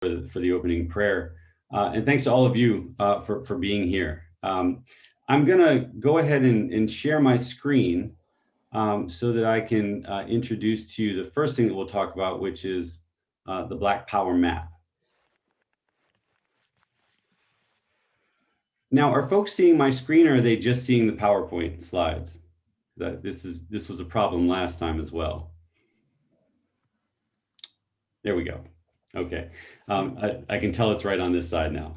for the opening prayer. And thanks to all of you for being here. I'm going to go ahead and share my screen so that I can introduce to you the first thing that we'll talk about, which is the Black Power map. Now, are folks seeing my screen, or are they just seeing the PowerPoint slides? This was a problem last time as well. There we go. Okay, I can tell it's right on this side now.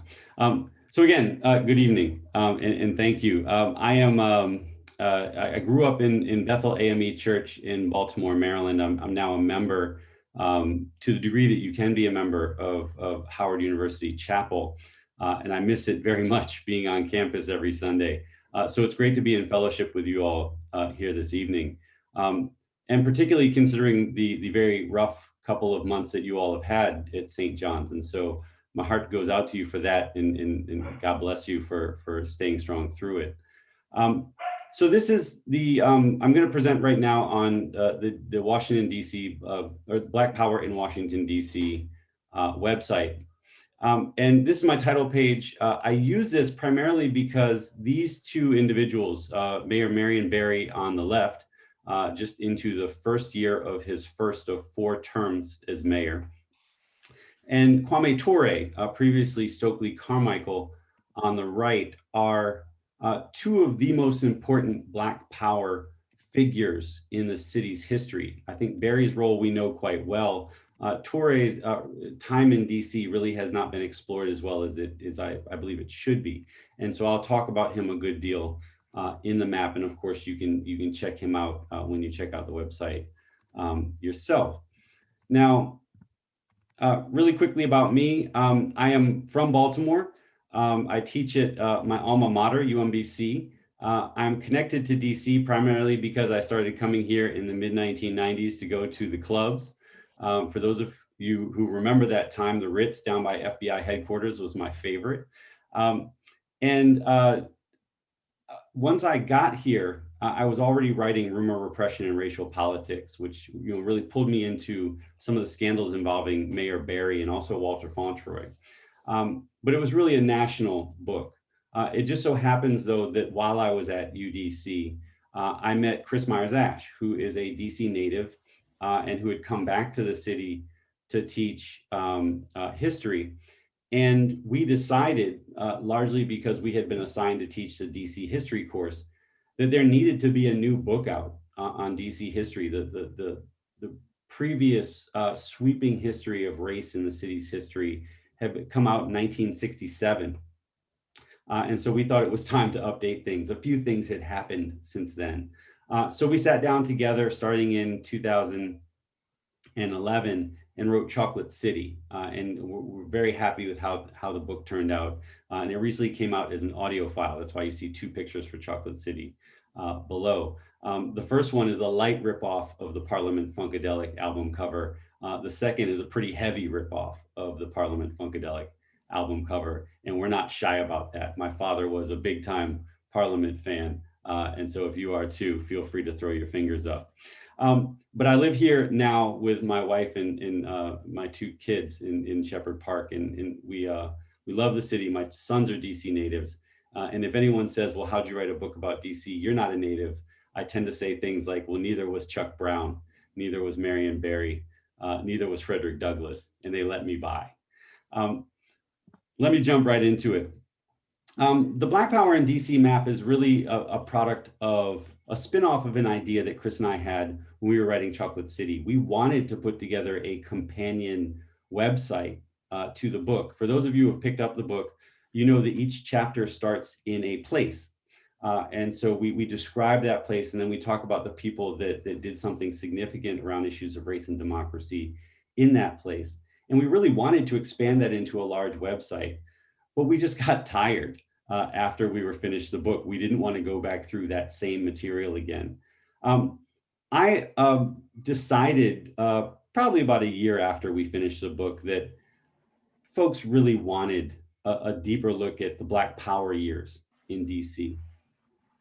So again, good evening, and thank you. I grew up in Bethel AME Church in Baltimore, Maryland. I'm now a member, to the degree that you can be a member of Howard University Chapel, and I miss it very much being on campus every Sunday. So it's great to be in fellowship with you all here this evening, and particularly considering the very rough couple of months that you all have had at St. John's. And so my heart goes out to you for that, and God bless you for staying strong through it. So this is the, I'm going to present right now on the Washington, D.C., or Black Power in Washington, D.C. Website. And this is my title page. I use this primarily because these two individuals, Mayor Marion Barry on the left, just into the first year of his first of 4 terms as mayor, and Kwame Ture, previously Stokely Carmichael on the right, are 2 of the most important Black Power figures in the city's history. I think Barry's role we know quite well. Toure's time in DC really has not been explored as well as I believe it should be. And so I'll talk about him a good deal in the map. And of course, you can check him out when you check out the website yourself. Now, really quickly about me, I am from Baltimore. I teach at my alma mater, UMBC. I'm connected to DC primarily because I started coming here in the mid-1990s to go to the clubs. For those of you who remember that time, the Ritz down by FBI headquarters was my favorite. Once I got here, I was already writing Rumor, Repression, and Racial Politics, which really pulled me into some of the scandals involving Mayor Barry and also Walter Fauntroy. But it was really a national book. It just so happens, though, that while I was at UDC, I met Chris Myers-Ash, who is a DC native and who had come back to the city to teach history. And we decided, largely because we had been assigned to teach the DC history course, that there needed to be a new book out on DC history. The previous sweeping history of race in the city's history had come out in 1967. And so we thought it was time to update things. A few things had happened since then. So we sat down together starting in 2011 and wrote Chocolate City. And we're very happy with how the book turned out. And it recently came out as an audio file. That's why you see 2 pictures for Chocolate City below. The first one is a light ripoff of the Parliament Funkadelic album cover. The second is a pretty heavy ripoff of the Parliament Funkadelic album cover. And we're not shy about that. My father was a big time Parliament fan. And so if you are too, feel free to throw your fingers up. But I live here now with my wife and my 2 kids in Shepherd Park, and we love the city. My sons are DC natives. And if anyone says, well, how'd you write a book about DC? You're not a native. I tend to say things like, well, neither was Chuck Brown, neither was Marion Barry, neither was Frederick Douglass, and they let me by. Let me jump right into it. The Black Power in DC map is really a product of a spinoff of an idea that Chris and I had when we were writing Chocolate City. We wanted to put together a companion website to the book. For those of you who have picked up the book, you know that each chapter starts in a place. And so we describe that place, and then we talk about the people that did something significant around issues of race and democracy in that place. And we really wanted to expand that into a large website, but we just got tired after we were finished the book. We didn't want to go back through that same material again. I decided probably about a year after we finished the book that folks really wanted a deeper look at the Black Power years in DC.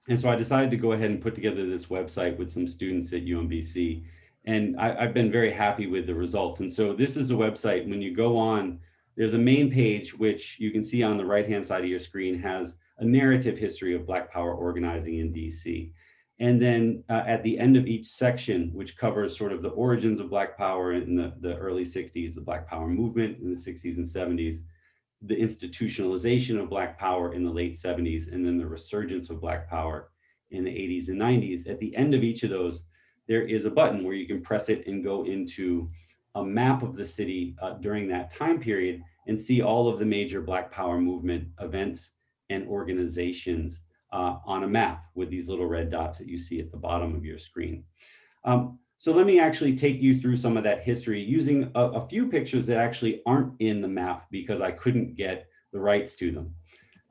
And so I decided to go ahead and put together this website with some students at UMBC. And I've been very happy with the results. And so this is a website, when you go on, There's a main page, which you can see on the right-hand side of your screen, has a narrative history of Black Power organizing in DC. And then at the end of each section, which covers sort of the origins of Black Power in the early 60s, the Black Power movement in the 60s and 70s, the institutionalization of Black Power in the late 70s, and then the resurgence of Black Power in the 80s and 90s. At the end of each of those, there is a button where you can press it and go into a map of the city during that time period and see all of the major Black Power movement events and organizations on a map with these little red dots that you see at the bottom of your screen. So let me actually take you through some of that history using a few pictures that actually aren't in the map because I couldn't get the rights to them.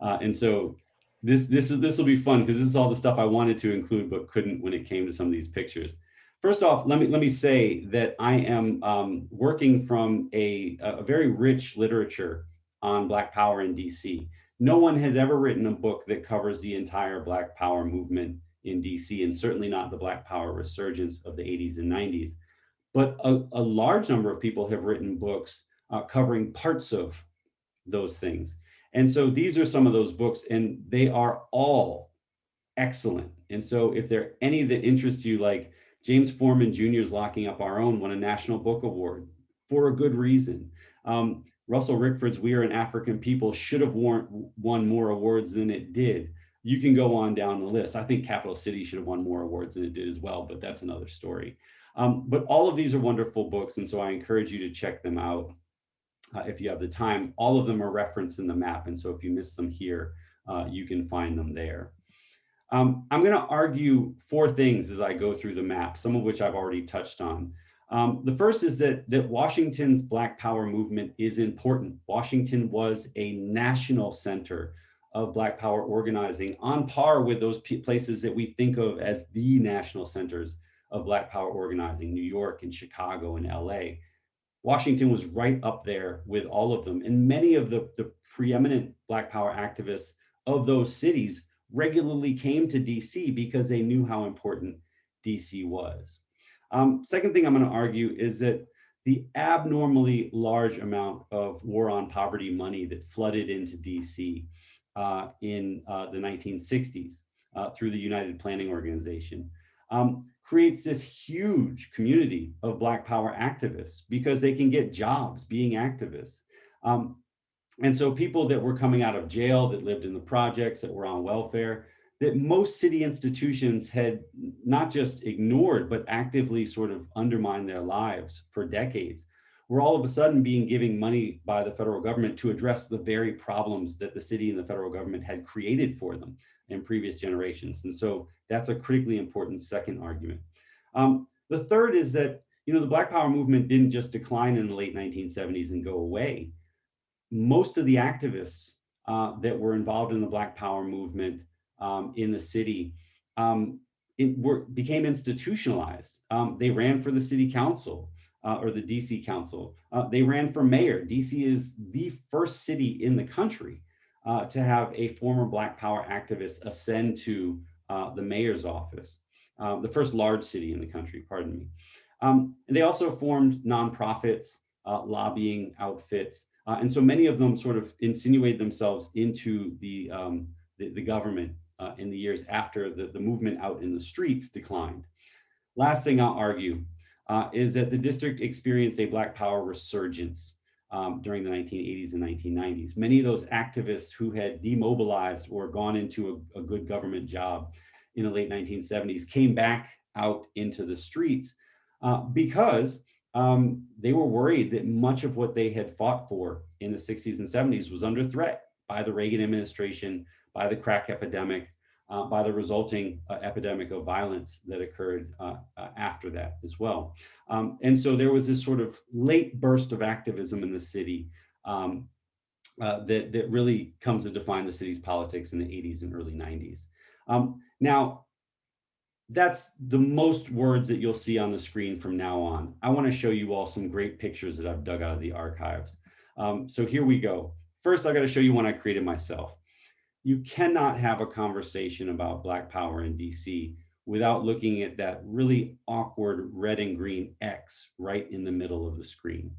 And so this will be fun because this is all the stuff I wanted to include but couldn't when it came to some of these pictures. First off, let me say that I am working from a very rich literature on Black Power in DC. No one has ever written a book that covers the entire Black Power movement in DC, and certainly not the Black Power resurgence of the 80s and 90s. But a large number of people have written books covering parts of those things. And so these are some of those books, and they are all excellent. And so if there are any that interest you, like James Foreman Jr.'s Locking Up Our Own won a National Book Award for a good reason. Russell Rickford's We Are an African People should have won more awards than it did. You can go on down the list. I think Capital City should have won more awards than it did as well, but that's another story. But all of these are wonderful books, and so I encourage you to check them out if you have the time. All of them are referenced in the map, and so if you miss them here, you can find them there. I'm going to argue four things as I go through the map, some of which I've already touched on. The first is that Washington's Black Power movement is important. Washington was a national center of Black Power organizing, on par with those places that we think of as the national centers of Black Power organizing, New York and Chicago and LA. Washington was right up there with all of them. And many of the preeminent Black Power activists of those cities regularly came to DC because they knew how important DC was. Second thing I'm going to argue is that the abnormally large amount of war on poverty money that flooded into DC in the 1960s through the United Planning Organization creates this huge community of Black Power activists because they can get jobs being activists. And so people that were coming out of jail, that lived in the projects, that were on welfare, that most city institutions had not just ignored, but actively sort of undermined their lives for decades, were all of a sudden being given money by the federal government to address the very problems that the city and the federal government had created for them in previous generations. And so that's a critically important second argument. The third is that, the Black Power movement didn't just decline in the late 1970s and go away. Most of the activists that were involved in the Black Power movement in the city became institutionalized. They ran for the city council or the DC council. They ran for mayor. DC is the first city in the country to have a former Black Power activist ascend to the mayor's office, the first large city in the country, pardon me. And they also formed nonprofits, lobbying outfits. And so many of them sort of insinuated themselves into the government in the years after the movement out in the streets declined. Last thing I'll argue is that the district experienced a Black Power resurgence during the 1980s and 1990s. Many of those activists who had demobilized or gone into a good government job in the late 1970s came back out into the streets because they were worried that much of what they had fought for in the 60s and 70s was under threat by the Reagan administration, by the crack epidemic, by the resulting epidemic of violence that occurred after that as well. And so there was this sort of late burst of activism in the city that really comes to define the city's politics in the 80s and early 90s. Now, that's the most words that you'll see on the screen from now on. I want to show you all some great pictures that I've dug out of the archives. So here we go. First, I got to show you one I created myself. You cannot have a conversation about Black Power in DC without looking at that really awkward red and green X right in the middle of the screen.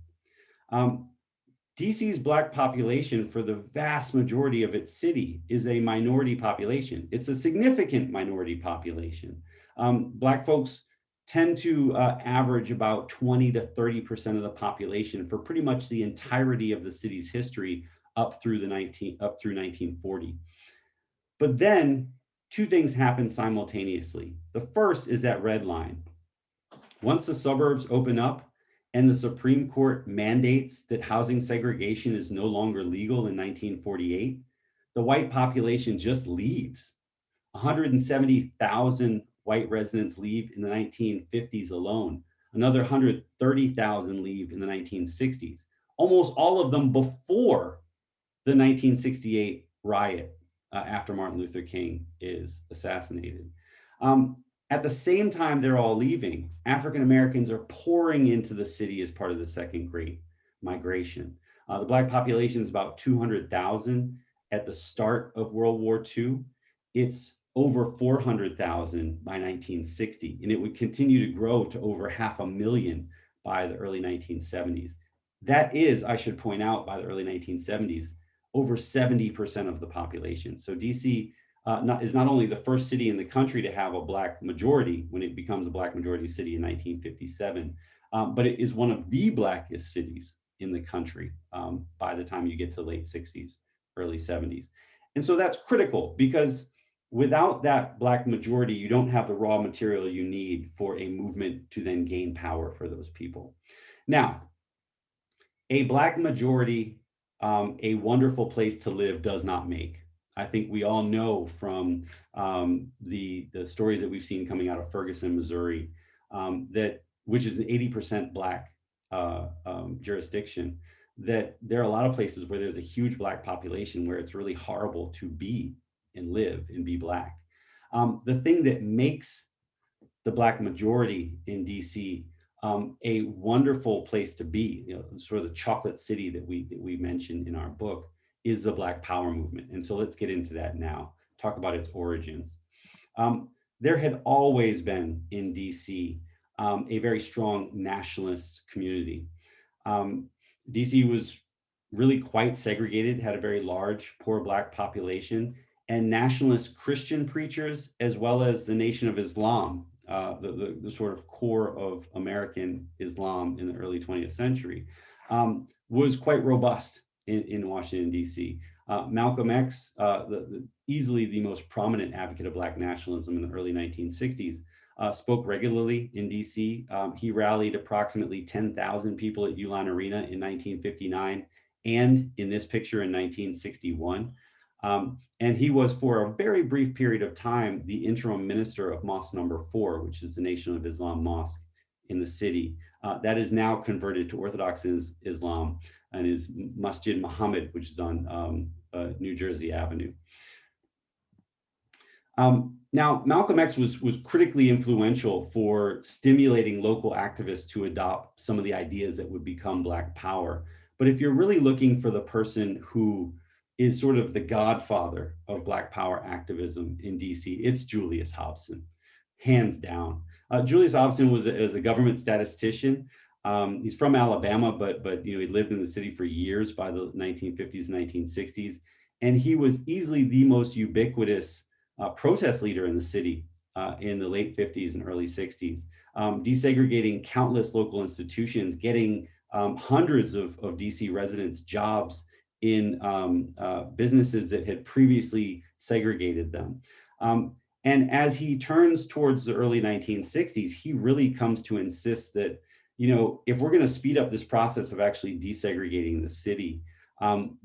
DC's Black population, for the vast majority of its city, is a minority population. It's a significant minority population. Black folks tend to average about 20 to 30% of the population for pretty much the entirety of the city's history up through 1940. But then two things happen simultaneously. The first is that red line. Once the suburbs open up and the Supreme Court mandates that housing segregation is no longer legal in 1948, the white population just leaves. 170,000 white residents leave in the 1950s alone. Another 130,000 leave in the 1960s. Almost all of them before the 1968 riot after Martin Luther King is assassinated. At the same time they're all leaving, African Americans are pouring into the city as part of the second Great Migration. The Black population is about 200,000 at the start of World War II. It's over 400,000 by 1960, and it would continue to grow to over 500,000 by the early 1970s. That is, I should point out, by the early 1970s, over 70% of the population. So DC is not only the first city in the country to have a Black majority when it becomes a Black majority city in 1957, but it is one of the Blackest cities in the country by the time you get to late 60s, early 70s. And so that's critical because without that Black majority, you don't have the raw material you need for a movement to then gain power for those people. Now, a Black majority, a wonderful place to live does not make. I think we all know from the stories that we've seen coming out of Ferguson, Missouri, that which is an 80% Black jurisdiction, that there are a lot of places where there's a huge Black population where it's really horrible to be and live and be Black. The thing that makes the Black majority in DC a wonderful place to be, sort of the chocolate city that we mentioned in our book, is the Black Power movement. And so let's get into that now, talk about its origins. There had always been in DC a very strong nationalist community. DC was really quite segregated, had a very large, poor Black population, and nationalist Christian preachers, as well as the Nation of Islam, the sort of core of American Islam in the early 20th century, was quite robust in Washington, D.C. Malcolm X, easily the most prominent advocate of Black nationalism in the early 1960s, spoke regularly in D.C. He rallied approximately 10,000 people at Uline Arena in 1959 and in this picture in 1961. And he was, for a very brief period of time, the interim minister of Mosque Number 4, which is the Nation of Islam mosque in the city. That is now converted to Orthodox Islam and is Masjid Muhammad, which is on New Jersey Avenue. Now, Malcolm X was critically influential for stimulating local activists to adopt some of the ideas that would become Black Power. But if you're really looking for the person who is sort of the godfather of Black Power activism in DC, it's Julius Hobson, hands down. Julius Hobson was a government statistician. He's from Alabama, but he lived in the city for years by the 1950s and 1960s. And he was easily the most ubiquitous protest leader in the city in the late 50s and early 60s, desegregating countless local institutions, getting hundreds of DC residents jobs in businesses that had previously segregated them. And as he turns towards the early 1960s, he really comes to insist that, if we're going to speed up this process of actually desegregating the city,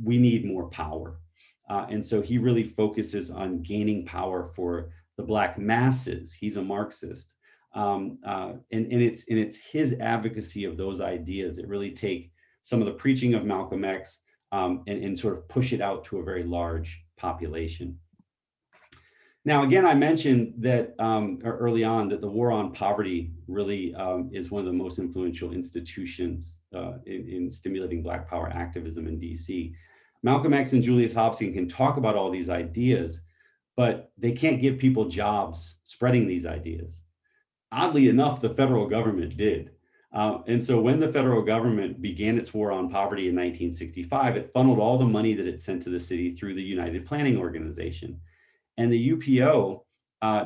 we need more power. And so he really focuses on gaining power for the Black masses. He's a Marxist. And it's his advocacy of those ideas that really take some of the preaching of Malcolm X and sort of push it out to a very large population. Now, again, I mentioned that early on that the war on poverty really is one of the most influential institutions in stimulating Black Power activism in DC. Malcolm X and Julius Hobson can talk about all these ideas, but they can't give people jobs spreading these ideas. Oddly enough, the federal government did. And so when the federal government began its war on poverty in 1965, it funneled all the money that it sent to the city through the United Planning Organization. And the UPO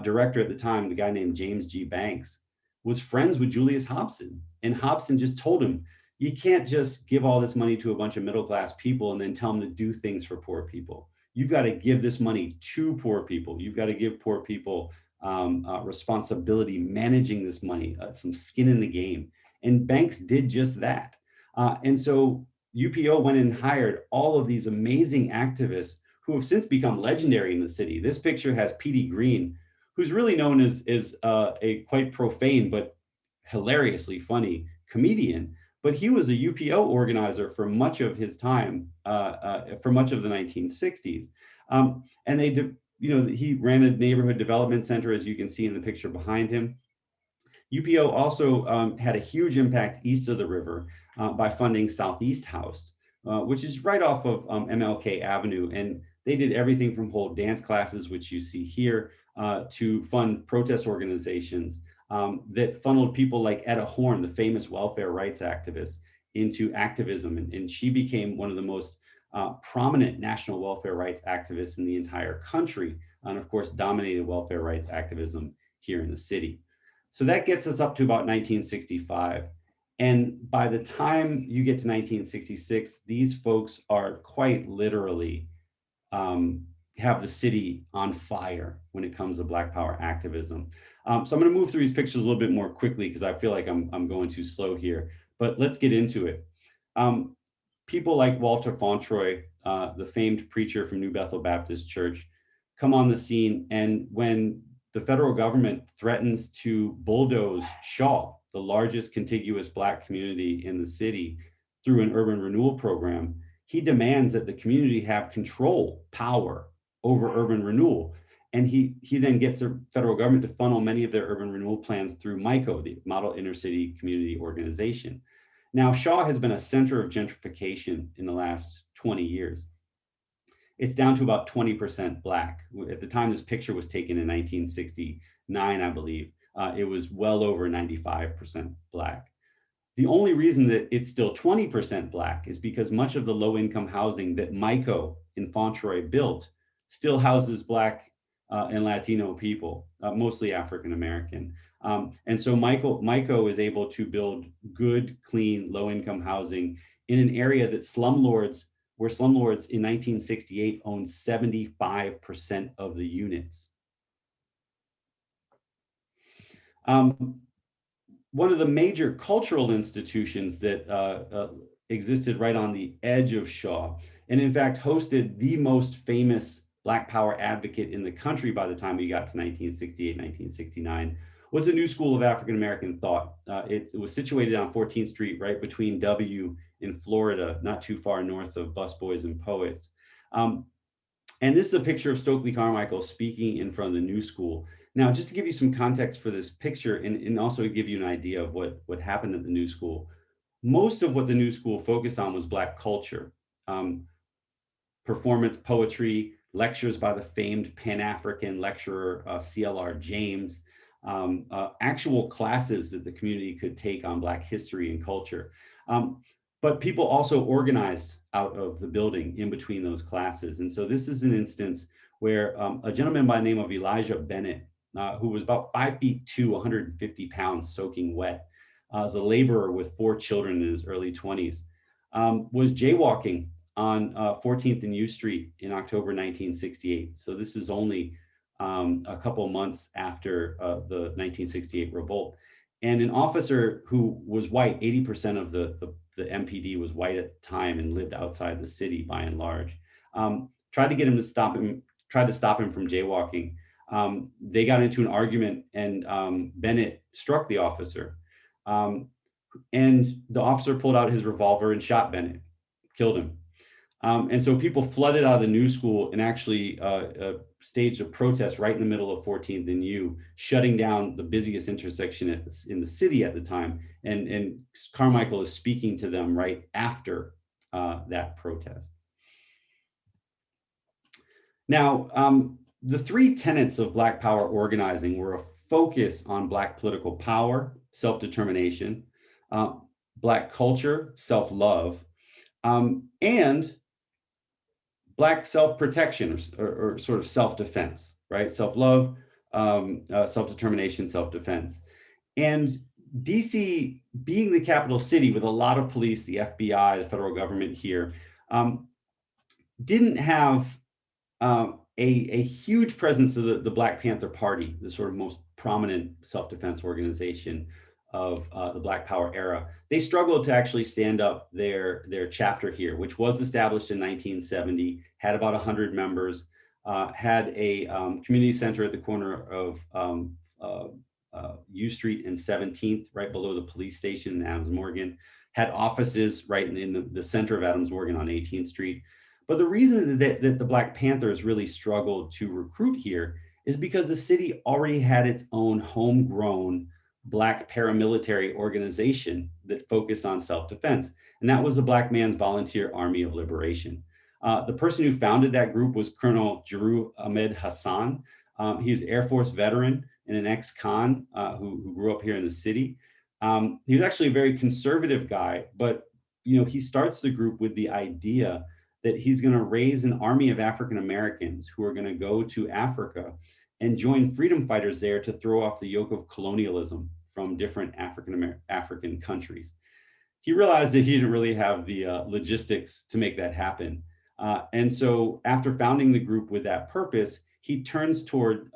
director at the time, the guy named James G. Banks, was friends with Julius Hobson. And Hobson just told him, you can't just give all this money to a bunch of middle class people and then tell them to do things for poor people. You've got to give this money to poor people. You've got to give poor people responsibility managing this money, some skin in the game. And Banks did just that. And so UPO went and hired all of these amazing activists who have since become legendary in the city. This picture has P.D. Green, who's really known as a quite profane but hilariously funny comedian. But he was a UPO organizer for much of his time, for much of the 1960s. And he ran a neighborhood development center, as you can see in the picture behind him. UPO also had a huge impact east of the river by funding Southeast House, which is right off of MLK Avenue. And they did everything from hold dance classes, which you see here, to fund protest organizations that funneled people like Etta Horn, the famous welfare rights activist, into activism. And she became one of the most prominent national welfare rights activists in the entire country, and of course, dominated welfare rights activism here in the city. So that gets us up to about 1965. And by the time you get to 1966, these folks are quite literally have the city on fire when it comes to Black Power activism. So I'm going to move through these pictures a little bit more quickly because I feel like I'm going too slow here, but let's get into it. People like Walter Fauntroy, the famed preacher from New Bethel Baptist Church, come on the scene. And when the federal government threatens to bulldoze Shaw, the largest contiguous Black community in the city, through an urban renewal program, he demands that the community have control, power over urban renewal. And he then gets the federal government to funnel many of their urban renewal plans through MICO, the Model Inner City Community Organization. Now, Shaw has been a center of gentrification in the last 20 years. It's down to about 20% Black. At the time this picture was taken in 1969, I believe, it was well over 95% Black. The only reason that it's still 20% Black is because much of the low-income housing that MICO in Fauntroy built still houses Black and Latino people, mostly African American. And so MICO is able to build good, clean, low-income housing in an area that where slumlords in 1968 owned 75% of the units. One of the major cultural institutions that existed right on the edge of Shaw, and in fact hosted the most famous Black Power advocate in the country by the time we got to 1968, 1969, was the New School of African American Thought. It was situated on 14th Street, right between W in Florida, not too far north of Busboys and Poets. And this is a picture of Stokely Carmichael speaking in front of the New School. Now, just to give you some context for this picture and also to give you an idea of what happened at the New School, most of what the New School focused on was Black culture, performance, poetry, lectures by the famed Pan-African lecturer, C.L.R. James, actual classes that the community could take on Black history and culture. But people also organized out of the building in between those classes. And so this is an instance where a gentleman by the name of Elijah Bennett, who was about 5'2", 150 pounds, soaking wet, as a laborer with 4 children in his early 20s, was jaywalking on 14th and U Street in October 1968. So this is only a couple months after the 1968 revolt. And an officer who was white, 80% of the MPD was white at the time and lived outside the city by and large, tried to stop him from jaywalking. They got into an argument and Bennett struck the officer. And the officer pulled out his revolver and shot Bennett, killed him. And so people flooded out of the New School and actually staged a protest right in the middle of 14th and U, shutting down the busiest intersection in the city at the time. And Carmichael is speaking to them right after that protest. Now, the 3 tenets of Black Power organizing were a focus on Black political power, self-determination, uh, Black culture, self-love, and Black self-protection or sort of self-defense, right? Self-love, self-determination, self-defense. And DC, being the capital city with a lot of police, the FBI, the federal government here, um, didn't have a huge presence of the Black Panther Party, the sort of most prominent self-defense organization of the Black Power era. They struggled to actually stand up their chapter here, which was established in 1970, had about 100 members, had a community center at the corner of U Street and 17th, right below the police station in Adams Morgan, had offices right in the center of Adams Morgan on 18th Street. But the reason that the Black Panthers really struggled to recruit here is because the city already had its own homegrown Black paramilitary organization that focused on self-defense, and that was the Black Man's Volunteer Army of Liberation. The person who founded that group was Colonel Jeru Ahmed Hassan. He was an Air Force veteran and an ex-con who grew up here in the city. He was actually a very conservative guy, but he starts the group with the idea that he's going to raise an army of African Americans who are going to go to Africa and join freedom fighters there to throw off the yoke of colonialism from different African countries. He realized that he didn't really have the logistics to make that happen. And so after founding the group with that purpose, he turns toward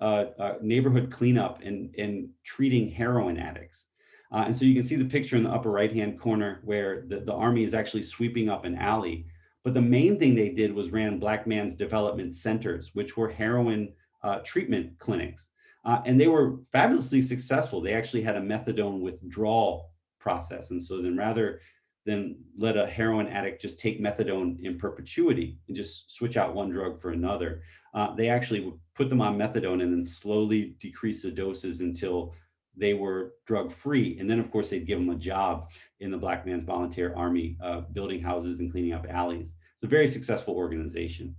neighborhood cleanup and treating heroin addicts. And so you can see the picture in the upper right-hand corner where the army is actually sweeping up an alley. But the main thing they did was ran Black Man's Development Centers, which were heroin treatment clinics. And they were fabulously successful. They actually had a methadone withdrawal process. And so then rather than let a heroin addict just take methadone in perpetuity and just switch out one drug for another, they actually would put them on methadone and then slowly decrease the doses until they were drug free. And then, of course, they'd give them a job in the Black Man's Volunteer Army, building houses and cleaning up alleys. It's a very successful organization.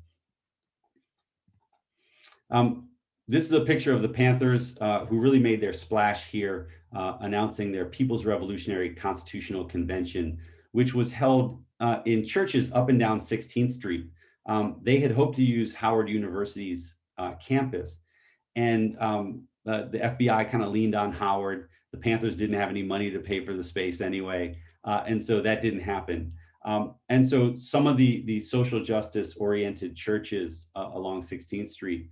This is a picture of the Panthers who really made their splash here, announcing their People's Revolutionary Constitutional Convention, which was held in churches up and down 16th Street. They had hoped to use Howard University's campus, and the FBI kind of leaned on Howard. The Panthers didn't have any money to pay for the space anyway, and so that didn't happen. And so some of the social justice oriented churches along 16th Street,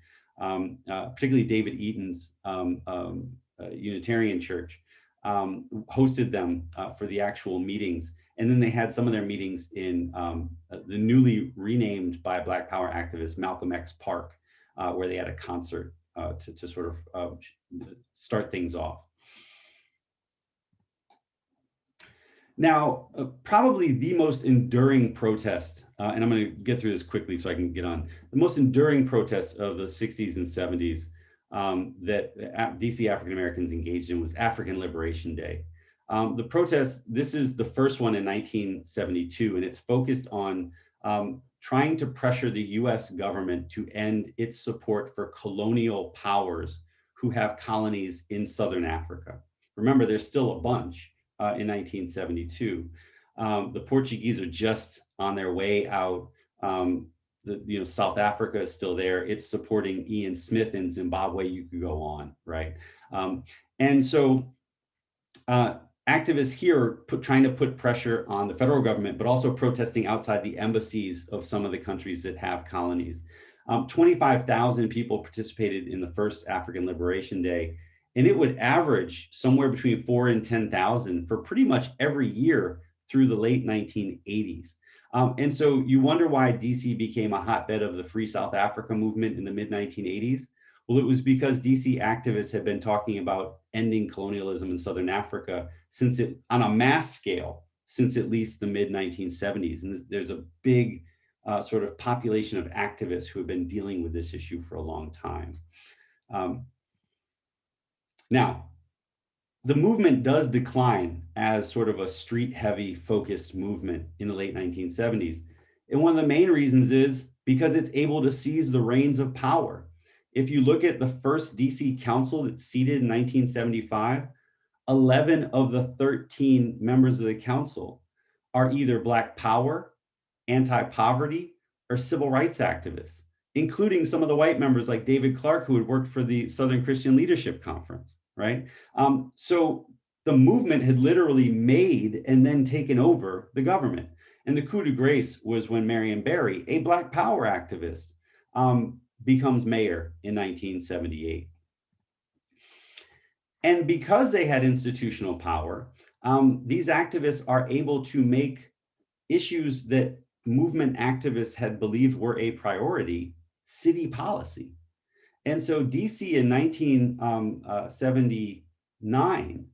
particularly David Eaton's Unitarian Church, hosted them for the actual meetings. And then they had some of their meetings in the newly renamed by Black Power activist Malcolm X Park, where they had a concert to sort of start things off. Now, probably the most enduring protest, and I'm going to get through this quickly so I can get on, the most enduring protest of the 60s and 70s that DC African Americans engaged in was African Liberation Day. The protest, this is the first one in 1972, and it's focused on trying to pressure the US government to end its support for colonial powers who have colonies in Southern Africa. Remember, there's still a bunch in 1972. The Portuguese are just on their way out. South Africa is still there. It's supporting Ian Smith in Zimbabwe. You could go on, right? And so activists here trying to put pressure on the federal government, but also protesting outside the embassies of some of the countries that have colonies. 25,000 people participated in the first African Liberation Day, and it would average somewhere between 4,000 and 10,000 for pretty much every year through the late 1980s. And so you wonder why DC became a hotbed of the Free South Africa movement in the mid 1980s. Well, it was because DC activists had been talking about ending colonialism in Southern Africa on a mass scale since at least the mid 1970s. And there's a big sort of population of activists who have been dealing with this issue for a long time. Now, the movement does decline as sort of a street-heavy focused movement in the late 1970s. And one of the main reasons is because it's able to seize the reins of power. If you look at the first DC council that's seated in 1975, 11 of the 13 members of the council are either Black power, anti-poverty, or civil rights activists, including some of the white members like David Clark, who had worked for the Southern Christian Leadership Conference, right? So the movement had literally made and then taken over the government. And the coup de grace was when Marion Barry, a Black power activist, becomes mayor in 1978. And because they had institutional power, these activists are able to make issues that movement activists had believed were a priority city policy. And so DC in 1979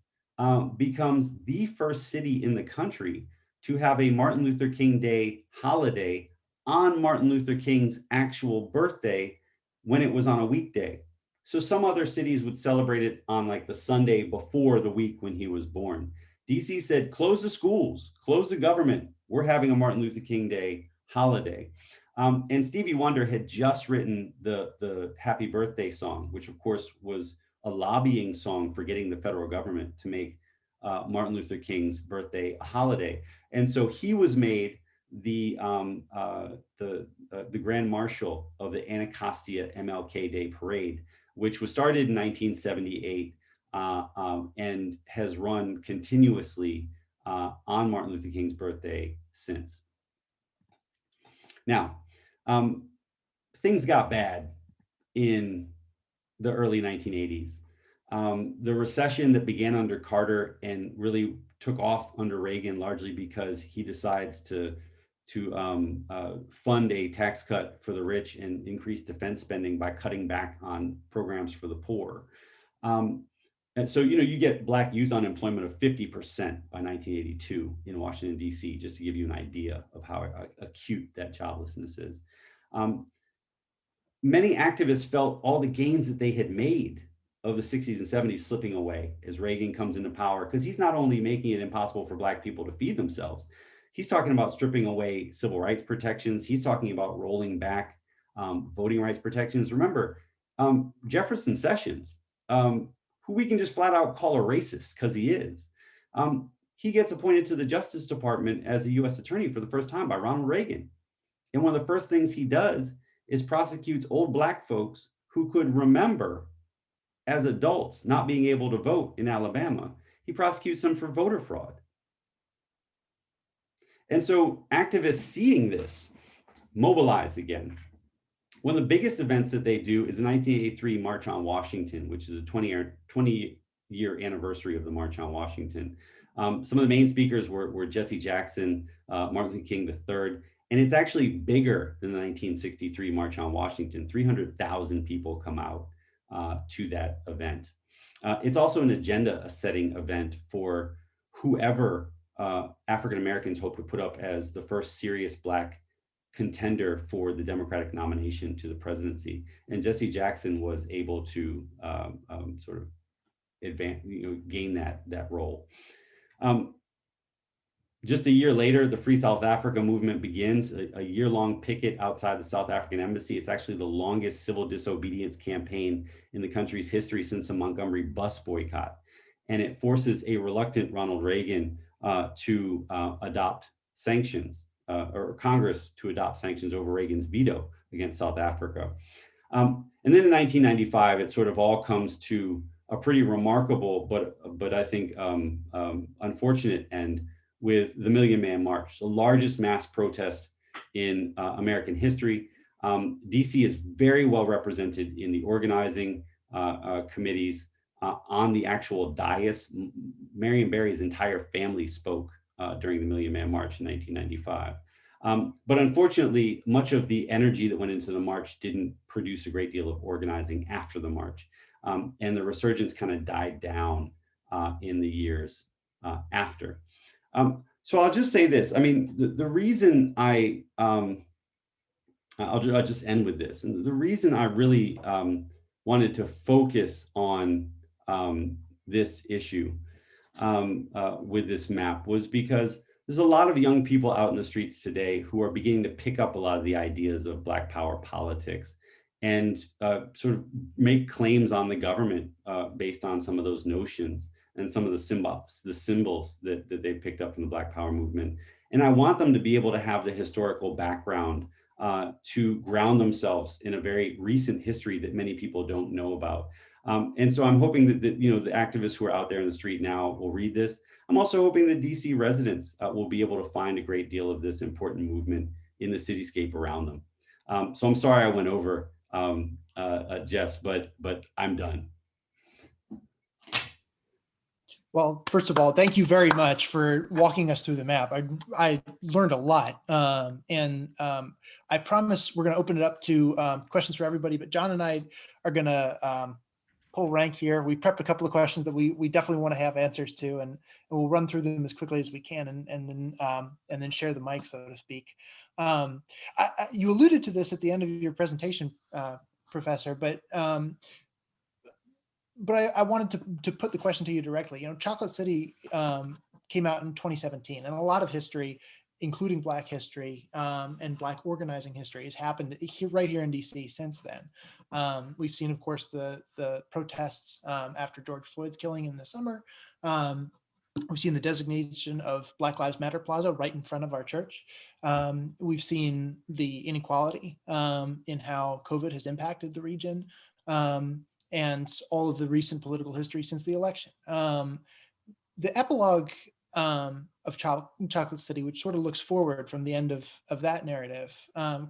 becomes the first city in the country to have a Martin Luther King Day holiday on Martin Luther King's actual birthday when it was on a weekday. So some other cities would celebrate it on like the Sunday before the week when he was born. DC said, close the schools, close the government. We're having a Martin Luther King Day holiday. And Stevie Wonder had just written the Happy Birthday song, which of course was a lobbying song for getting the federal government to make Martin Luther King's birthday a holiday. And so he was made the Grand Marshal of the Anacostia MLK Day Parade, which was started in 1978 and has run continuously on Martin Luther King's birthday since. Now, things got bad in the early 1980s. The recession that began under Carter and really took off under Reagan, largely because he decides to fund a tax cut for the rich and increase defense spending by cutting back on programs for the poor. And so, you get Black youth unemployment of 50% by 1982 in Washington, D.C., just to give you an idea of how acute that joblessness is. Many activists felt all the gains that they had made of the 60s and 70s slipping away as Reagan comes into power, because he's not only making it impossible for Black people to feed themselves, he's talking about stripping away civil rights protections. He's talking about rolling back voting rights protections. Remember, Jefferson Sessions, who we can just flat out call a racist because he is, he gets appointed to the Justice Department as a US attorney for the first time by Ronald Reagan. And one of the first things he does is prosecutes old Black folks who could remember as adults not being able to vote in Alabama. He prosecutes them for voter fraud. And so activists seeing this mobilize again. One of the biggest events that they do is the 1983 March on Washington, which is a 20-year anniversary of the March on Washington. Some of the main speakers were Jesse Jackson, Martin Luther King III, and it's actually bigger than the 1963 March on Washington. 300,000 people come out to that event. It's also an agenda-setting event for whoever African Americans hope to put up as the first serious Black contender for the Democratic nomination to the presidency. And Jesse Jackson was able to sort of advance, gain that role. Just a year later, the Free South Africa movement begins, a year-long picket outside the South African embassy. It's actually the longest civil disobedience campaign in the country's history since the Montgomery bus boycott. And it forces a reluctant Ronald Reagan to adopt sanctions, or Congress to adopt sanctions over Reagan's veto against South Africa. And then in 1995, it sort of all comes to a pretty remarkable, but I think unfortunate end with the Million Man March, the largest mass protest in American history. DC is very well represented in the organizing committees. On the actual dais, Marion Barry's entire family spoke during the Million Man March in 1995. But unfortunately, much of the energy that went into the march didn't produce a great deal of organizing after the march. And the resurgence kind of died down in the years after. So I'll just say this. I mean, the reason I'll just end with this. And the reason I really wanted to focus on this issue with this map was because there's a lot of young people out in the streets today who are beginning to pick up a lot of the ideas of Black power politics and sort of make claims on the government based on some of those notions. and some of the symbols that they picked up from the Black Power movement. And I want them to be able to have the historical background to ground themselves in a very recent history that many people don't know about. And so I'm hoping that you know, the activists who are out there in the street now will read this. I'm also hoping that DC residents will be able to find a great deal of this important movement in the cityscape around them. So I'm sorry I went over, Jess, but I'm done. Well, first of all, thank you very much for walking us through the map. I learned a lot. I promise we're going to open it up to questions for everybody, but John and I are going to pull rank here. We prepped a couple of questions that we definitely want to have answers to, and we'll run through them as quickly as we can, and then share the mic, so to speak. You alluded to this at the end of your presentation, Professor, but I wanted to put the question to you directly. You know, Chocolate City came out in 2017, and a lot of history, including Black history and Black organizing history, has happened right here in DC since then. We've seen, of course, the protests after George Floyd's killing in the summer. We've seen the designation of Black Lives Matter Plaza right in front of our church. We've seen the inequality in how COVID has impacted the region. And all of the recent political history since the election. The epilogue of Chocolate City, which sort of looks forward from the end of that narrative,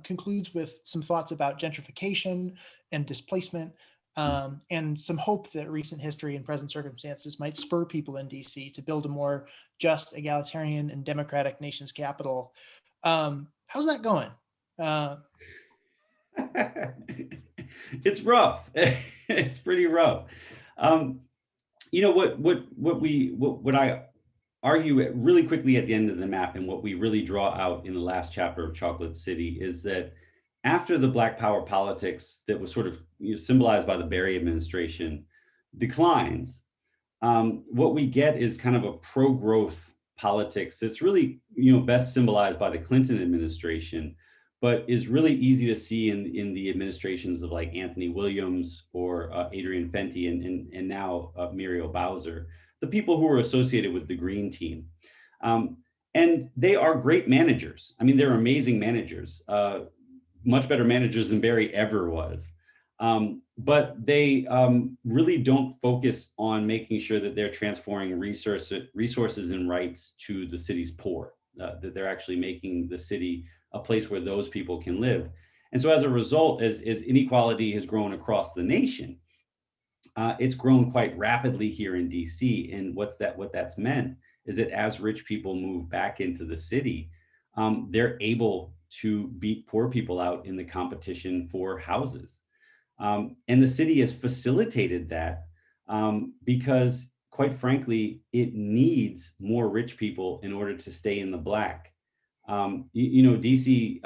concludes with some thoughts about gentrification and displacement, and some hope that recent history and present circumstances might spur people in DC to build a more just, egalitarian, and democratic nation's capital. How's that going? It's rough. It's pretty rough. You know, what I argue really quickly at the end of the map, and what we really draw out in the last chapter of Chocolate City, is that after the Black Power politics that was sort of, you know, symbolized by the Berry administration declines, what we get is kind of a pro-growth politics that's really, you know, best symbolized by the Clinton administration, but is really easy to see in the administrations of like Anthony Williams or Adrian Fenty and now Muriel Bowser, the people who are associated with the Green Team. And they are great managers. I mean, they're amazing managers, much better managers than Barry ever was. But they really don't focus on making sure that they're transferring resources and rights to the city's poor, that they're actually making the city a place where those people can live. And so as a result, as inequality has grown across the nation, it's grown quite rapidly here in DC. And what that's meant is that as rich people move back into the city, they're able to beat poor people out in the competition for houses. And the city has facilitated that because, quite frankly, it needs more rich people in order to stay in the black. You know, DC,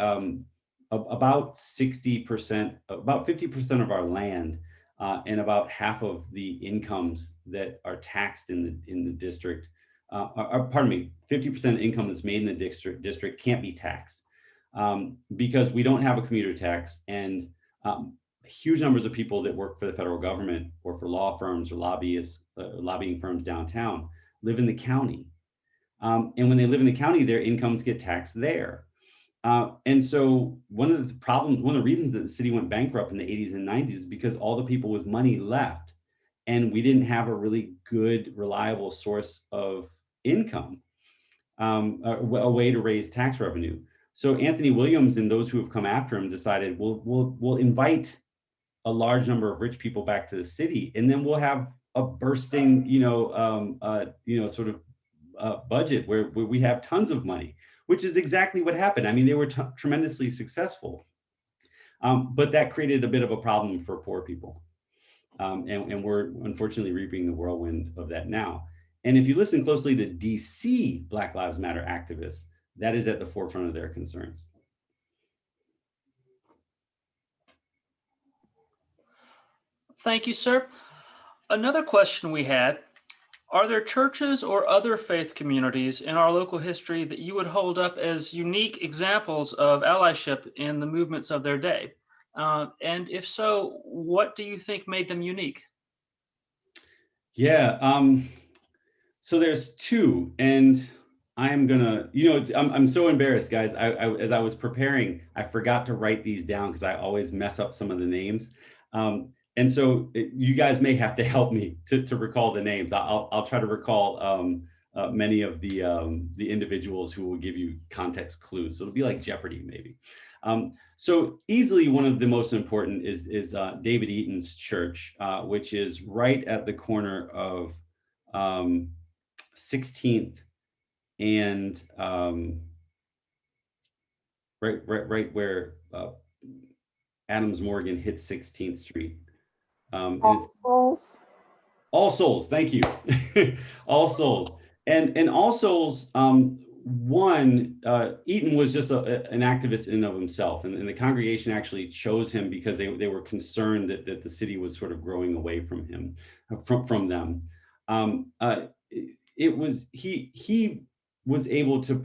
about 60%, about 50% of our land, and about half of the incomes that are taxed in the district, pardon me, 50% of income that's made in the district can't be taxed because we don't have a commuter tax, and huge numbers of people that work for the federal government or for law firms or lobbyists, lobbying firms downtown live in the county. And when they live in the county, their incomes get taxed there. And so one of the reasons that the city went bankrupt in the 80s and 90s is because all the people with money left, and we didn't have a really good, reliable source of income, a way to raise tax revenue. So Anthony Williams and those who have come after him decided, we'll invite a large number of rich people back to the city, and then we'll have a bursting, sort of budget where we have tons of money, which is exactly what happened. I mean, they were tremendously successful, but that created a bit of a problem for poor people. And we're unfortunately reaping the whirlwind of that now. And if you listen closely to DC Black Lives Matter activists, that is at the forefront of their concerns. Thank you, sir. Another question we had: are there churches or other faith communities in our local history that you would hold up as unique examples of allyship in the movements of their day? And if so, what do you think made them unique? Yeah, So there's two, and I'm gonna, I'm so embarrassed, guys. As I was preparing, I forgot to write these down because I always mess up some of the names. And so you guys may have to help me to recall the names. I'll try to recall many of the individuals who will give you context clues. So it'll be like Jeopardy, maybe. So easily one of the most important is David Eaton's church, which is right at the corner of 16th and right where Adams Morgan hits 16th Street. And All it's Souls. All Souls. Thank you. All Souls. And All Souls, Eaton was just an activist in and of himself, and the congregation actually chose him because they were concerned that the city was sort of growing away from him, from them. It was he was able to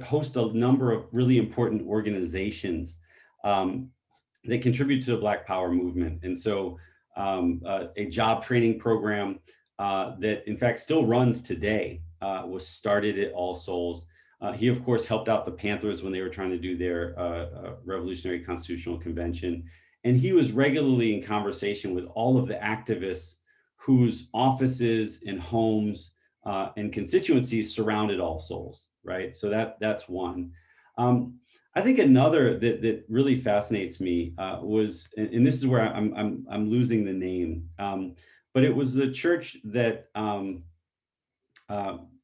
host a number of really important organizations that contribute to the Black Power movement, and so a job training program that in fact still runs today was started at All Souls. He, of course, helped out the Panthers when they were trying to do their Revolutionary Constitutional Convention. And he was regularly in conversation with all of the activists whose offices and homes and constituencies surrounded All Souls, right? So that's one. I think another that really fascinates me was, and this is where I'm losing the name, but it was the church that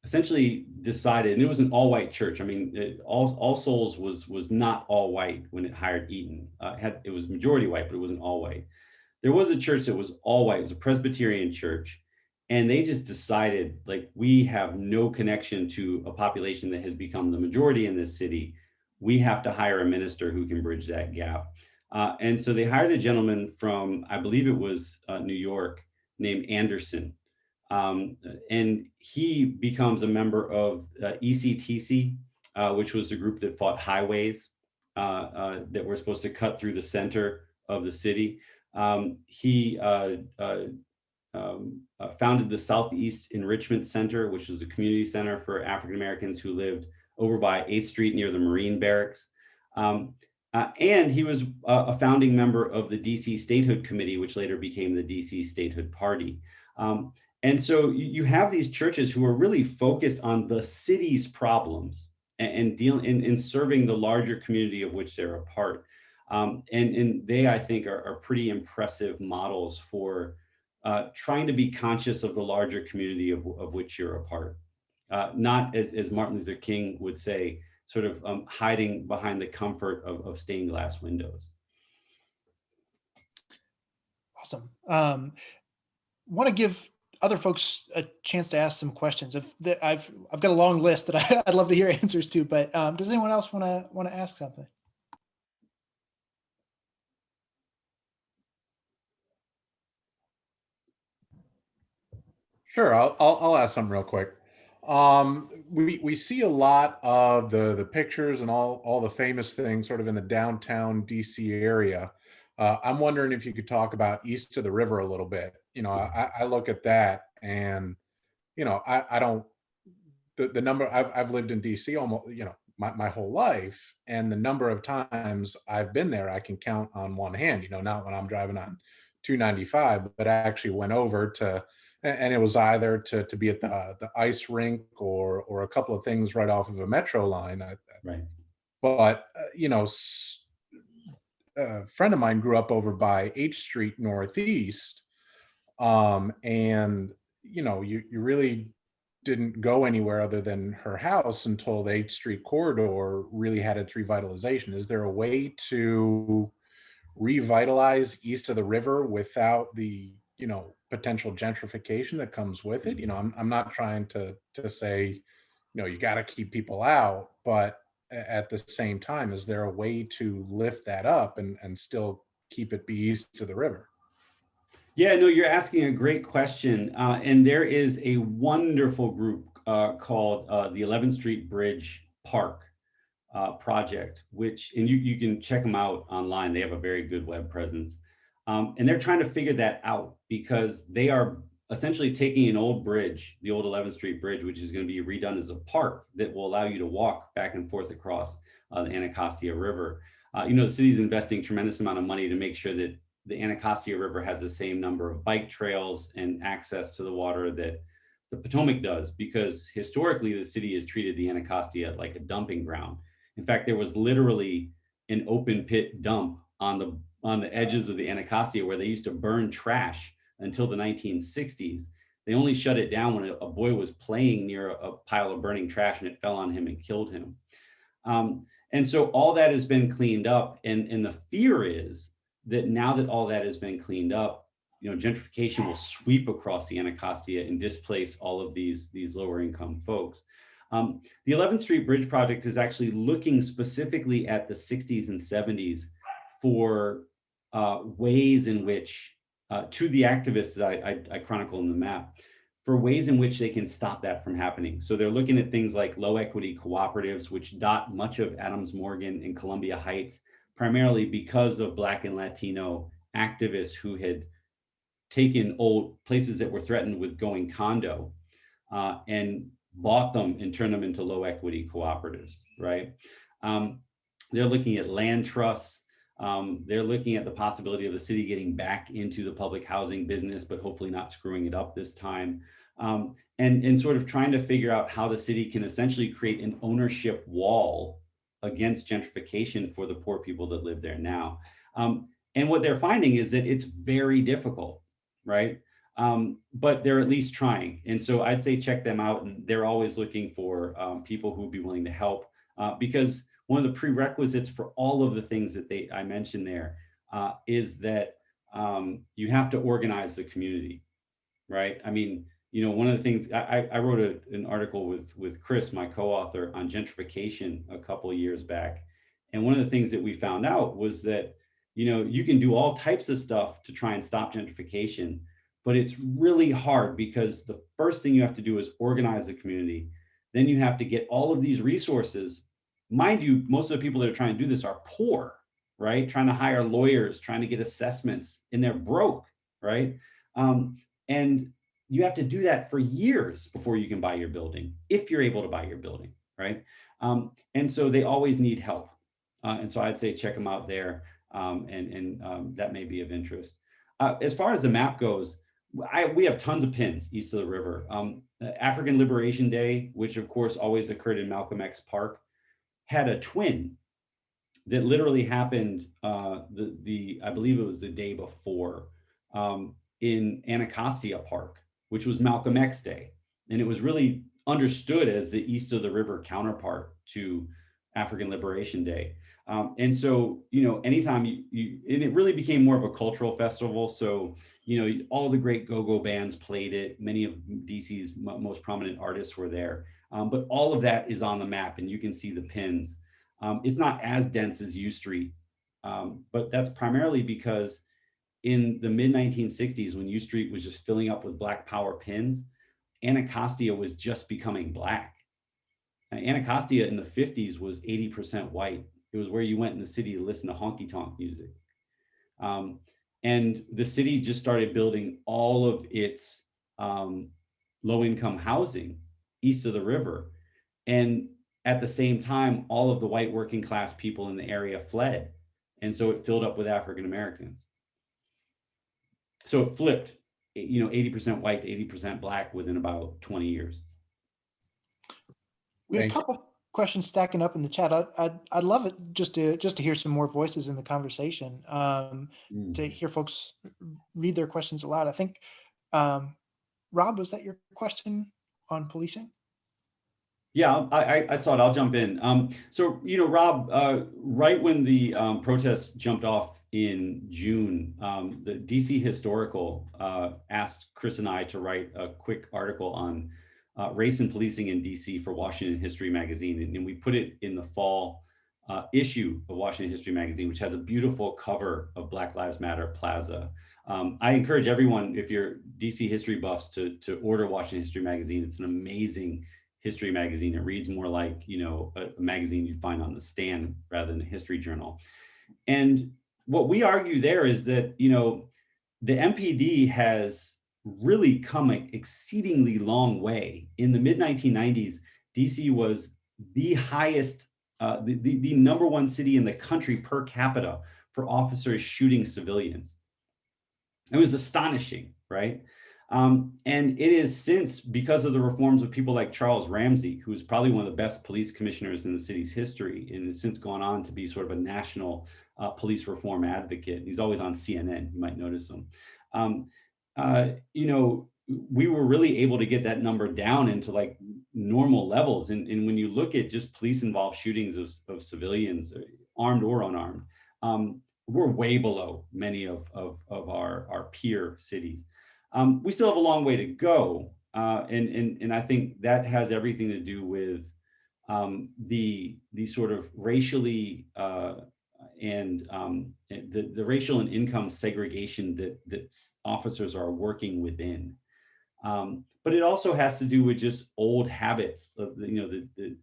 essentially decided, and it was an all-white church. I mean, All Souls was not all white when it hired Eaton. It was majority white, but it wasn't all white. There was a church that was all white. It was a Presbyterian church, and they just decided, like, we have no connection to a population that has become the majority in this city. We have to hire a minister who can bridge that gap. And so they hired a gentleman from, I believe it was New York, named Anderson. And he becomes a member of ECTC, which was the group that fought highways that were supposed to cut through the center of the city. He founded the Southeast Enrichment Center, which was a community center for African Americans who lived over by 8th Street near the Marine Barracks. And he was a founding member of the DC Statehood Committee, which later became the DC Statehood Party. And so you have these churches who are really focused on the city's problems and dealing in serving the larger community of which they're a part. And they, I think, are pretty impressive models for trying to be conscious of the larger community of which you're a part. Not, as Martin Luther King would say, sort of hiding behind the comfort of stained glass windows. Awesome. Want to give other folks a chance to ask some questions. I've got a long list that I'd love to hear answers to, but does anyone else want to ask something? Sure, I'll ask something real quick. We see a lot of the pictures and all the famous things sort of in the downtown DC area. I'm wondering if you could talk about east of the river a little bit. I look at that, and I don't, the number, I've lived in DC almost my whole life, and the number of times I've been there I can count on one hand. Not when I'm driving on 295, but I actually went over to, and it was either to be at the ice rink or a couple of things right off of a metro line. Right. But a friend of mine grew up over by H Street Northeast, and you really didn't go anywhere other than her house until the 8th Street corridor really had its revitalization. Is there a way to revitalize east of the river without the potential gentrification that comes with it? I'm not trying to say you got to keep people out, but at the same time, is there a way to lift that up and still keep it be east of the river? Yeah, no, you're asking a great question. And there is a wonderful group called the 11th Street Bridge Park project, and you can check them out online. They have a very good web presence. And they're trying to figure that out because they are essentially taking an old bridge, the old 11th Street Bridge, which is going to be redone as a park that will allow you to walk back and forth across the Anacostia River. The city's investing tremendous amount of money to make sure that the Anacostia River has the same number of bike trails and access to the water that the Potomac does, because historically the city has treated the Anacostia like a dumping ground. In fact, there was literally an open pit dump on the edges of the Anacostia where they used to burn trash until the 1960s. They only shut it down when a boy was playing near a pile of burning trash and it fell on him and killed him. And so all that has been cleaned up, and the fear is that now that all that has been cleaned up, gentrification will sweep across the Anacostia and displace all of these lower income folks. The 11th Street Bridge project is actually looking specifically at the 60s and 70s for ways in which, to the activists that I chronicle in the map, for ways in which they can stop that from happening. So they're looking at things like low equity cooperatives, which dot much of Adams Morgan and Columbia Heights, primarily because of Black and Latino activists who had taken old places that were threatened with going condo and bought them and turned them into low equity cooperatives, right? They're looking at land trusts. They're looking at the possibility of the city getting back into the public housing business, but hopefully not screwing it up this time. And sort of trying to figure out how the city can essentially create an ownership wall against gentrification for the poor people that live there now. And what they're finding is that it's very difficult, right? But they're at least trying. And so I'd say check them out. And they're always looking for people who would be willing to help, because one of the prerequisites for all of the things that I mentioned there is that you have to organize the community, right? I mean, one of the things I wrote an article with Chris, my co-author, on gentrification a couple of years back. And one of the things that we found out was that, you can do all types of stuff to try and stop gentrification, but it's really hard because the first thing you have to do is organize the community. Then you have to get all of these resources. Mind you, most of the people that are trying to do this are poor, right? Trying to hire lawyers, trying to get assessments, and they're broke, right? And you have to do that for years before you can buy your building, if you're able to buy your building, right? And so they always need help. And so I'd say check them out there, and that may be of interest. As far as the map goes, we have tons of pins east of the river. African Liberation Day, which of course always occurred in Malcolm X Park, had a twin that literally happened I believe it was the day before, in Anacostia Park, which was Malcolm X Day. And it was really understood as the east of the river counterpart to African Liberation Day. And so, anytime and it really became more of a cultural festival. So, all the great go-go bands played it. Many of DC's most prominent artists were there. But all of that is on the map and you can see the pins. It's not as dense as U Street, but that's primarily because in the mid 1960s, when U Street was just filling up with Black Power pins, Anacostia was just becoming Black. Anacostia in the 50s was 80% white. It was where you went in the city to listen to honky tonk music. And the city just started building all of its low income housing east of the river. And at the same time, all of the white working class people in the area fled. And so it filled up with African Americans. So it flipped, 80% white, 80% Black within about 20 years. We have a couple questions stacking up in the chat. I'd love it just to hear some more voices in the conversation, to hear folks read their questions aloud. I think, Rob, was that your question on policing? Yeah, I saw it. I'll jump in. So, Rob, right when the protests jumped off in June, the DC Historical asked Chris and I to write a quick article on race and policing in DC for Washington History Magazine. And we put it in the fall issue of Washington History Magazine, which has a beautiful cover of Black Lives Matter Plaza. I encourage everyone, if you're DC history buffs, to order Washington History Magazine. It's an amazing history magazine. It reads more like, a magazine you'd find on the stand rather than a history journal. And what we argue there is that, the MPD has really come an exceedingly long way. In the mid 1990s, DC was the highest, the number one city in the country per capita for officers shooting civilians. It was astonishing, right? And it is since, because of the reforms of people like Charles Ramsey, who is probably one of the best police commissioners in the city's history, and has since gone on to be sort of a national police reform advocate. He's always on CNN, you might notice him. Um, you know, we were really able to get that number down into like normal levels. And when you look at just police involved shootings of civilians, armed or unarmed, we're way below many of our peer cities. We still have a long way to go. And I think that has everything to do with the sort of racially and the racial and income segregation that officers are working within. But it also has to do with just old habits of the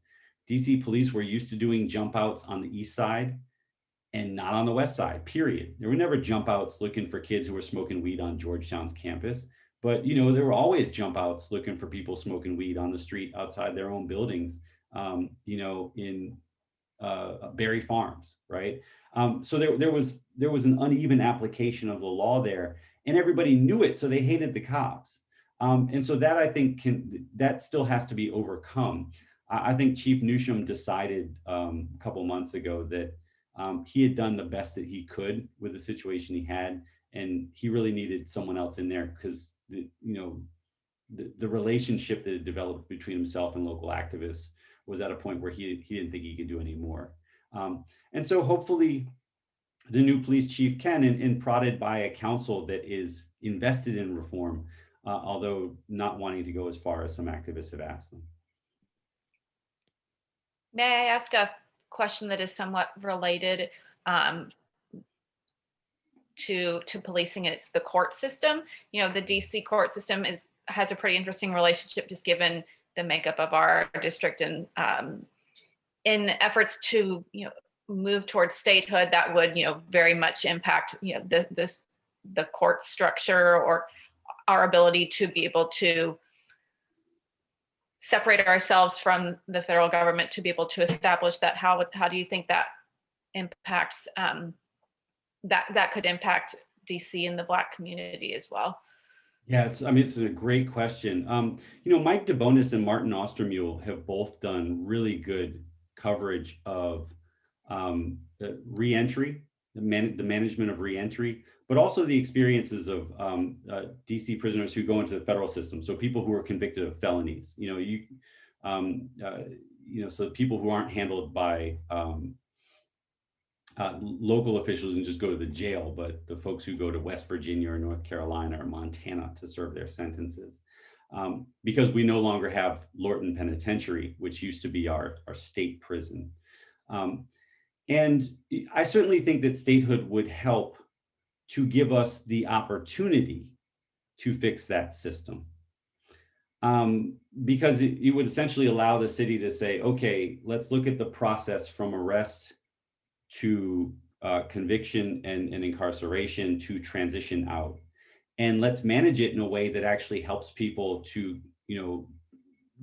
DC police were used to doing jump outs on the east side and not on the west side, period. There were never jump outs looking for kids who were smoking weed on Georgetown's campus. But there were always jump outs looking for people smoking weed on the street outside their own buildings, in Berry Farms, right? So there was an uneven application of the law there, and everybody knew it, so they hated the cops. And so that, I think, that still has to be overcome. I think Chief Newsham decided a couple months ago that he had done the best that he could with the situation he had, and he really needed someone else in there because the relationship that had developed between himself and local activists was at a point where he didn't think he could do any more. And so hopefully the new police chief can, and prodded by a council that is invested in reform, although not wanting to go as far as some activists have asked them. May I ask a question that is somewhat related to policing? It's the court system. The DC court system has a pretty interesting relationship, just given the makeup of our district, and in efforts to move towards statehood, that would very much impact the court structure, or our ability to be able to separate ourselves from the federal government to be able to establish that. How do you think that impacts that could impact DC and the Black community as well? Yeah, it's a great question. Mike DeBonis and Martin Ostermule have both done really good coverage of reentry, the management of reentry, but also the experiences of DC prisoners who go into the federal system. So people who are convicted of felonies, so people who aren't handled by local officials and just go to the jail, but the folks who go to West Virginia or North Carolina or Montana to serve their sentences. Because we no longer have Lorton Penitentiary, which used to be our state prison. And I certainly think that statehood would help to give us the opportunity to fix that system. Because it would essentially allow the city to say, okay, let's look at the process from arrest to conviction and incarceration to transition out. And let's manage it in a way that actually helps people to,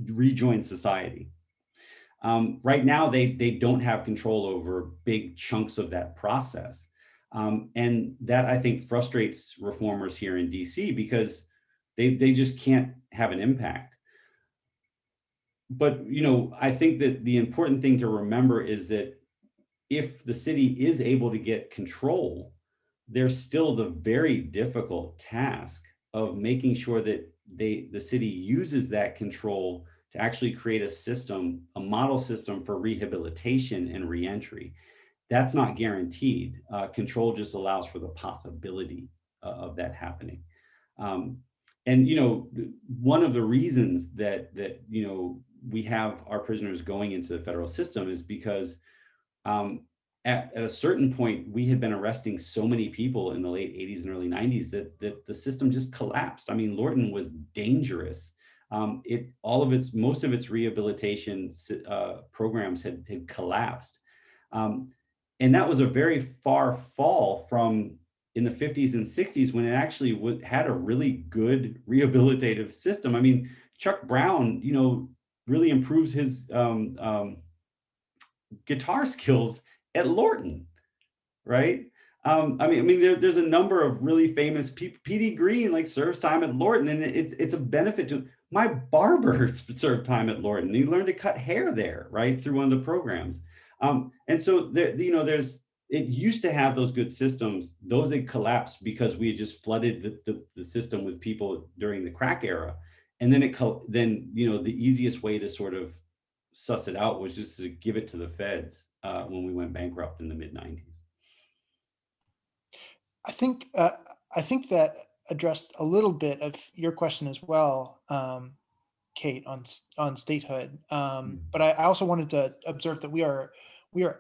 rejoin society. Right now, they don't have control over big chunks of that process. And that, I think, frustrates reformers here in DC because they just can't have an impact. But, I think that the important thing to remember is that if the city is able to get control, there's still the very difficult task of making sure that the city uses that control to actually create a system, a model system for rehabilitation and reentry. That's not guaranteed. Control just allows for the possibility of that happening. And one of the reasons that we have our prisoners going into the federal system is because at a certain point, we had been arresting so many people in the late 80s and early 90s that the system just collapsed. I mean, Lorton was dangerous. Most of its rehabilitation programs had collapsed. And that was a very far fall from in the 50s and 60s when it actually had a really good rehabilitative system. I mean, Chuck Brown, you know, really improves his guitar skills at Lorton, right? There's a number of really famous P.D. Green like serves time at Lorton, and it's a benefit to my barber served time at Lorton. He learned to cut hair there, right, through one of the programs. And so there, you know, it used to have those good systems. Those had collapsed because we had just flooded the system with people during the crack era, and then you know, the easiest way to sort of suss it out was just to give it to the feds when we went bankrupt in the mid 90s. I think that addressed a little bit of your question as well, Kate, on statehood. But I also wanted to observe that we are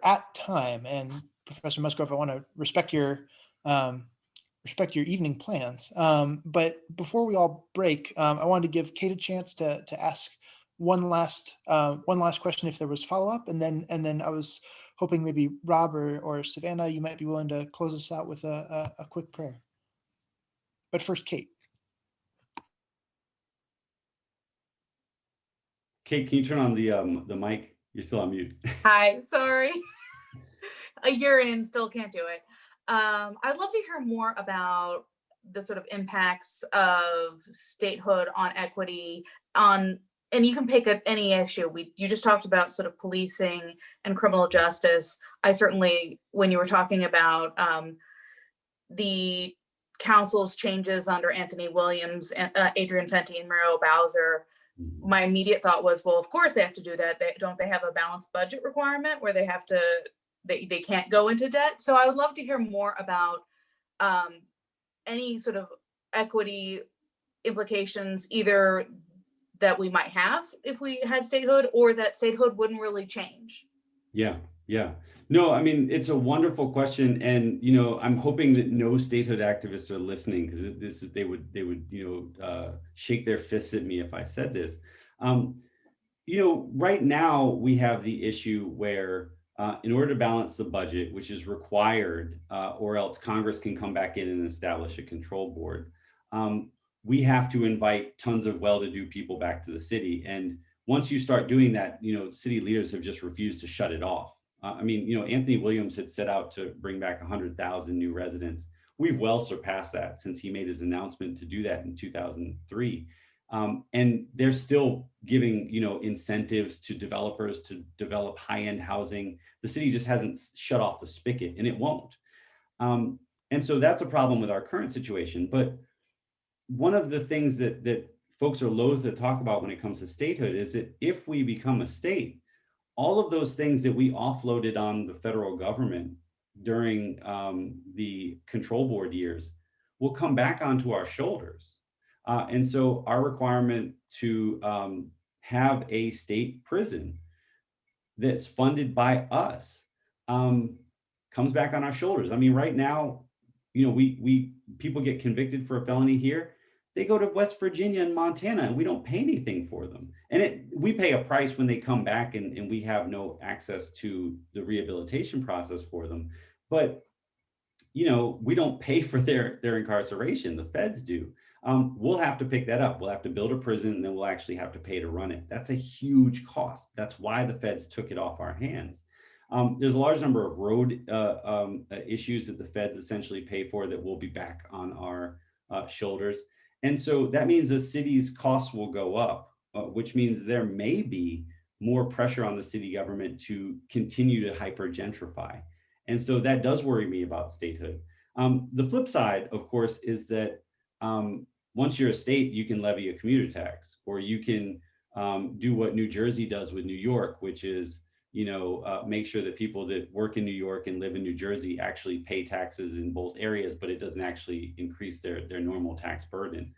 at time, and Professor Musgrove, I want to respect your evening plans. But before we all break, I wanted to give Kate a chance to ask one last question if there was follow-up, and then I was hoping maybe Rob or Savannah, you might be willing to close us out with a quick prayer. But first, Kate. Kate, can you turn on the mic? You're still on mute. Hi, sorry. A year in, still can't do it. I'd love to hear more about the sort of impacts of statehood on equity and you can pick any issue. You just talked about sort of policing and criminal justice. I certainly, when you were talking about the council's changes under Anthony Williams, Adrian Fenty, and Muriel Bowser, my immediate thought was, well, of course they have to do that. Don't they have a balanced budget requirement where they have to, they can't go into debt? So I would love to hear more about any sort of equity implications, either that we might have if we had statehood, or that statehood wouldn't really change. Yeah. No, I mean, it's a wonderful question, and you know, I'm hoping that no statehood activists are listening, because they would you know, shake their fists at me if I said this. You know, right now we have the issue where in order to balance the budget, which is required, or else Congress can come back in and establish a control board, we have to invite tons of well-to-do people back to the city. And once you start doing that, you know, city leaders have just refused to shut it off. I mean, you know, Anthony Williams had set out to bring back 100,000 new residents. We've well surpassed that since he made his announcement to do that in 2003. And they're still giving, you know, incentives to developers to develop high-end housing. The city just hasn't shut off the spigot, and it won't. And so that's a problem with our current situation. But one of the things that folks are loath to talk about when it comes to statehood is that if we become a state, all of those things that we offloaded on the federal government during the control board years will come back onto our shoulders. And so our requirement to have a state prison that's funded by us comes back on our shoulders. I mean, right now, you know, people get convicted for a felony here. They go to West Virginia and Montana, and we don't pay anything for them. And we pay a price when they come back, and we have no access to the rehabilitation process for them. But, you know, we don't pay for their incarceration. The feds do. We'll have to pick that up. We'll have to build a prison, and then we'll actually have to pay to run it. That's a huge cost. That's why the feds took it off our hands. There's a large number of road issues that the feds essentially pay for that will be back on our shoulders. And so that means the city's costs will go up, which means there may be more pressure on the city government to continue to hyper gentrify. And so that does worry me about statehood. The flip side, of course, is that once you're a state, you can levy a commuter tax, or you can do what New Jersey does with New York, which is, you know, make sure that people that work in New York and live in New Jersey actually pay taxes in both areas, but it doesn't actually increase their normal tax burden.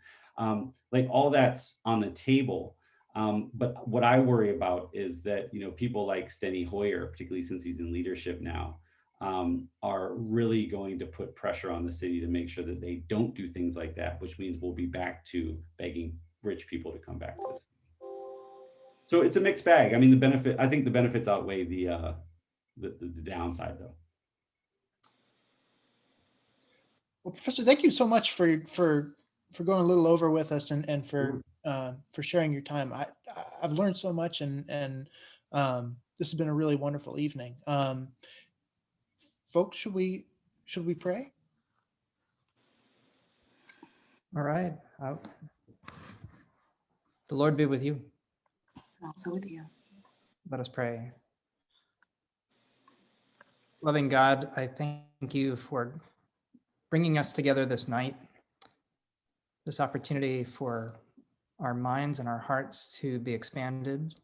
Like, all that's on the table. But what I worry about is that, you know, people like Steny Hoyer, particularly since he's in leadership now, are really going to put pressure on the city to make sure that they don't do things like that, which means we'll be back to begging rich people to come back to us. So it's a mixed bag. I mean, I think the benefits outweigh the downside, though. Well, Professor, thank you so much for going a little over with us and for sharing your time. I've learned so much, and this has been a really wonderful evening. Folks, should we pray? All right. The Lord be with you. Also with you. Let us pray. Loving God, I thank you for bringing us together this night, this opportunity for our minds and our hearts to be expanded,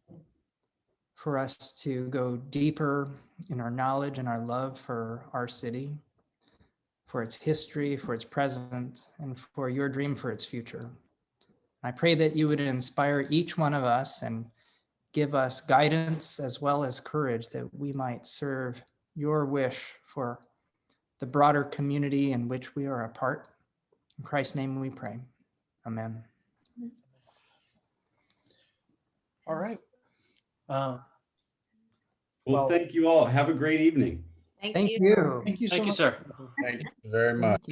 for us to go deeper in our knowledge and our love for our city, for its history, for its present, and for your dream for its future. I pray that you would inspire each one of us and give us guidance as well as courage that we might serve your wish for the broader community in which we are a part. In Christ's name we pray. Amen. All right. Well, Well, thank you all. Have a great evening. Thank Thank you. you. thank you so Thank you, much. sir. Thank you very much. Thank you.